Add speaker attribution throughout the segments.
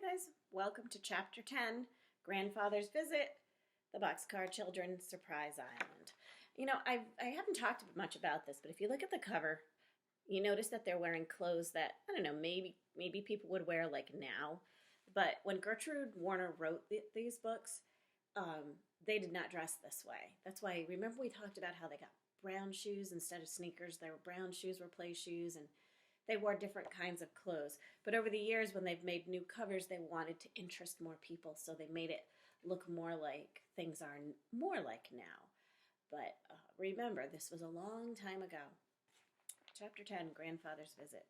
Speaker 1: Hi guys, welcome to Chapter 10, Grandfather's Visit, the Boxcar Children's Surprise Island. I haven't talked much about this, but if you look at the cover, you notice that they're wearing clothes that, I don't know, maybe people would wear like now. But when Gertrude Warner wrote these books, they did not dress this way. That's why, remember we talked about how they got brown shoes instead of sneakers. There were brown shoes were play shoes, and they wore different kinds of clothes. But over the years, when they've made new covers, they wanted to interest more people, so they made it look more like things are more like now. But remember, this was a long time ago. Chapter 10, Grandfather's Visit.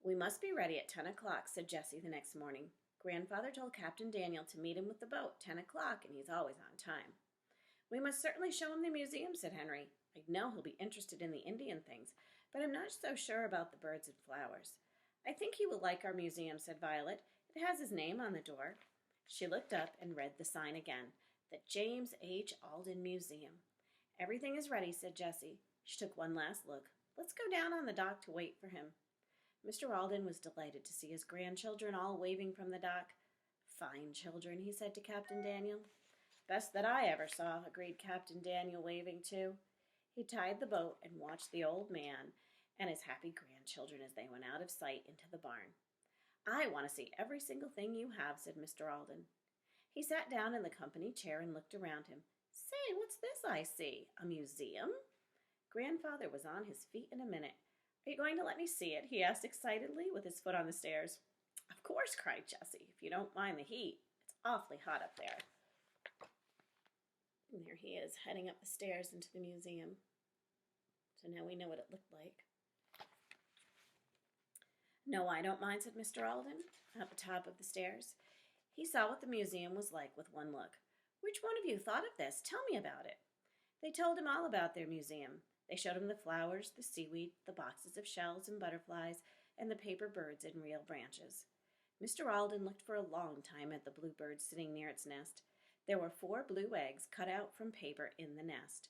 Speaker 1: "We must be ready at 10 o'clock, said Jessie the next morning. Grandfather told Captain Daniel to meet him with the boat 10 o'clock, and he's always on time. We must certainly show him the museum, said Henry. I know he'll be interested in the Indian things, but I'm not so sure about the birds and flowers. I think he will like our museum, said Violet. It has his name on the door. She looked up and read the sign again, the James H. Alden Museum. Everything is ready, said Jessie. She took one last look. Let's go down on the dock to wait for him. Mr. Alden was delighted to see his grandchildren all waving from the dock. Fine children, he said to Captain Daniel. Best that I ever saw, agreed Captain Daniel, waving too. He tied the boat and watched the old man and his happy grandchildren as they went out of sight into the barn. I want to see every single thing you have, said Mr. Alden. He sat down in the company chair and looked around him. Say, what's this I see? A museum? Grandfather was on his feet in a minute. Are you going to let me see it? He asked excitedly, with his foot on the stairs. Of course, cried Jessie, if you don't mind the heat. It's awfully hot up there. And there he is, heading up the stairs into the museum. So now we know what it looked like. No, I don't mind, said Mr. Alden, at the top of the stairs. He saw what the museum was like with one look. Which one of you thought of this? Tell me about it. They told him all about their museum. They showed him the flowers, the seaweed, the boxes of shells and butterflies, and the paper birds in real branches. Mr. Alden looked for a long time at the blue bird sitting near its nest. There were 4 blue eggs cut out from paper in the nest.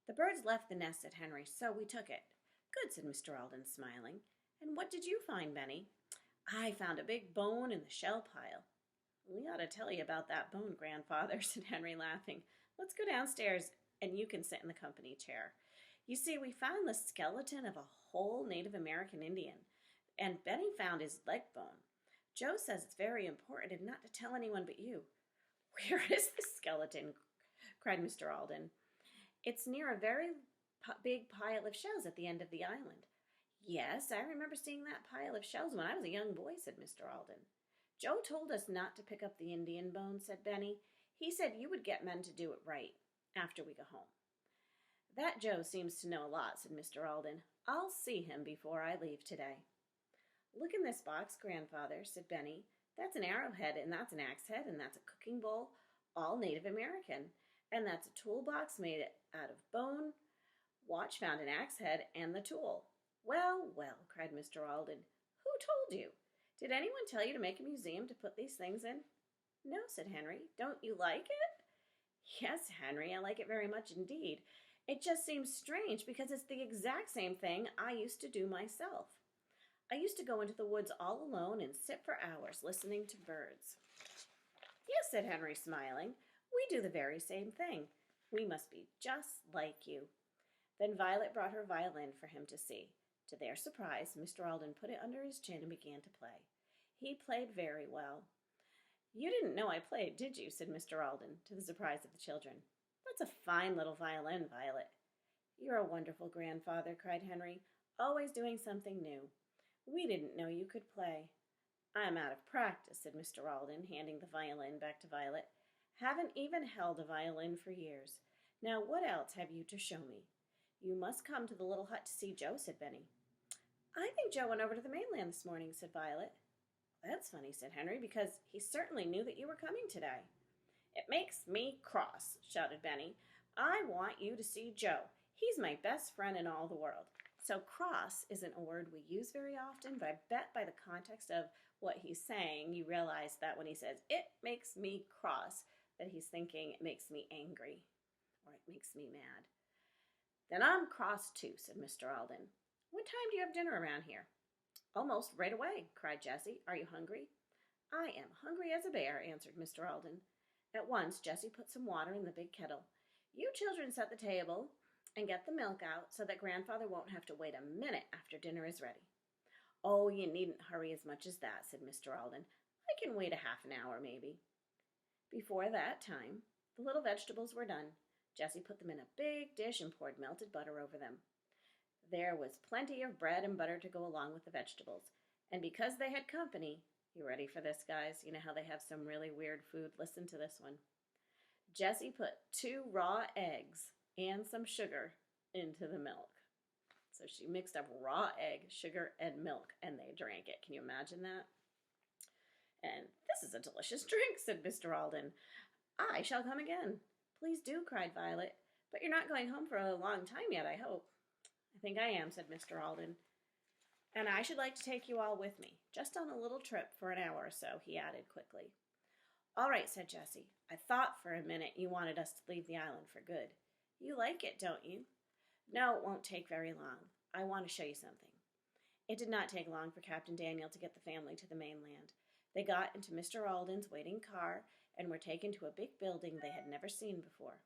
Speaker 1: The birds left the nest, said Henry, so we took it. Good, said Mr. Alden, smiling. And what did you find, Benny? I found a big bone in the shell pile. We ought to tell you about that bone, Grandfather, said Henry, laughing. Let's go downstairs, and you can sit in the company chair. You see, we found the skeleton of a whole Native American Indian, and Benny found his leg bone. Joe says it's very important and not to tell anyone but you. Where is the skeleton? Cried Mr. Alden. It's near a very big pile of shells at the end of the island. Yes, I remember seeing that pile of shells when I was a young boy, said Mr. Alden. Joe told us not to pick up the Indian bones, said Benny. He said you would get men to do it right after we go home. That Joe seems to know a lot, said Mr. Alden. I'll see him before I leave today. Look in this box, Grandfather, said Benny. That's an arrowhead, and that's an axe head, and that's a cooking bowl, all Native American. And that's a toolbox made out of bone. Watch found an axe head and the tool. Well, well, cried Mr. Alden. Who told you? Did anyone tell you to make a museum to put these things in? No, said Henry. Don't you like it? Yes, Henry, I like it very much indeed. It just seems strange because it's the exact same thing I used to do myself. I used to go into the woods all alone and sit for hours listening to birds. Yes, said Henry, smiling. We do the very same thing. We must be just like you. Then Violet brought her violin for him to see. To their surprise, Mr. Alden put it under his chin and began to play. He played very well. You didn't know I played, did you? Said Mr. Alden, to the surprise of the children. That's a fine little violin, Violet. You're a wonderful grandfather, cried Henry, always doing something new. We didn't know you could play. I'm out of practice, said Mr. Alden, handing the violin back to Violet. Haven't even held a violin for years. Now what else have you to show me? You must come to the little hut to see Joe, said Benny. I think Joe went over to the mainland this morning, said Violet. That's funny, said Henry, because he certainly knew that you were coming today. It makes me cross, shouted Benny. I want you to see Joe. He's my best friend in all the world. So cross isn't a word we use very often, but I bet by the context of what he's saying, you realize that when he says, it makes me cross, that he's thinking it makes me angry, or it makes me mad. Then I'm cross too, said Mr. Alden. What time do you have dinner around here? Almost right away, cried Jessie. Are you hungry? I am hungry as a bear, answered Mr. Alden. At once, Jessie put some water in the big kettle. You children set the table and get the milk out so that Grandfather won't have to wait a minute after dinner is ready. Oh, you needn't hurry as much as that, said Mr. Alden. I can wait a half an hour, maybe. Before that time, the little vegetables were done. Jessie put them in a big dish and poured melted butter over them. There was plenty of bread and butter to go along with the vegetables. And because they had company, you ready for this, guys? You know how they have some really weird food? Listen to this one. Jessie put 2 raw eggs and some sugar into the milk. So she mixed up raw egg, sugar, and milk, and they drank it. Can you imagine that? And this is a delicious drink, said Mr. Alden. I shall come again. Please do, cried Violet. But you're not going home for a long time yet, I hope. I think I am, said Mr. Alden. And I should like to take you all with me, just on a little trip for an hour or so, he added quickly. All right, said Jessie. I thought for a minute you wanted us to leave the island for good. You like it, don't you? No, it won't take very long. I want to show you something. It did not take long for Captain Daniel to get the family to the mainland. They got into Mr. Alden's waiting car and were taken to a big building they had never seen before.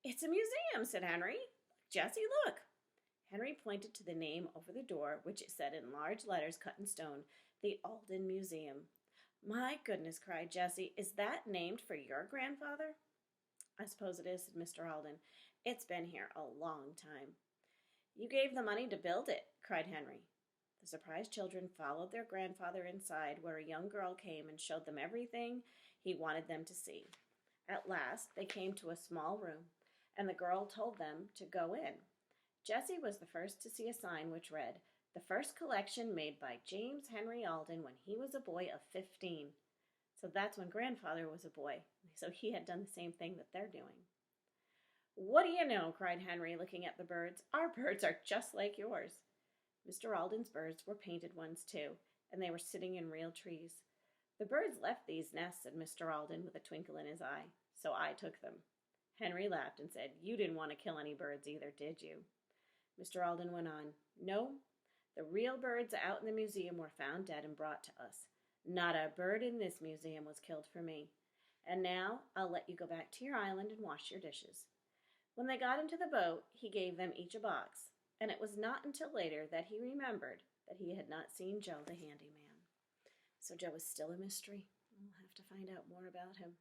Speaker 1: It's a museum, said Henry. Jessie, look. Henry pointed to the name over the door, which it said in large letters cut in stone, the Alden Museum. My goodness, cried Jessie. Is that named for your grandfather? I suppose it is, said Mr. Alden. It's been here a long time. You gave the money to build it, cried Henry. The surprised children followed their grandfather inside, where a young girl came and showed them everything he wanted them to see. At last, they came to a small room, and the girl told them to go in. Jessie was the first to see a sign which read, "The first collection made by James Henry Alden when he was a boy of 15. So that's when Grandfather was a boy. So he had done the same thing that they're doing. What do you know, cried Henry, looking at the birds. Our birds are just like yours. Mr. Alden's birds were painted ones too, and they were sitting in real trees. The birds left these nests, said Mr. Alden with a twinkle in his eye, so I took them. Henry laughed and said, You didn't want to kill any birds either, did you? Mr. Alden went on, No, the real birds out in the museum were found dead and brought to us. Not a bird in this museum was killed for me. And now I'll let you go back to your island and wash your dishes. When they got into the boat, he gave them each a box, and it was not until later that he remembered that he had not seen Joe the handyman. So Joe is still a mystery. We'll have to find out more about him.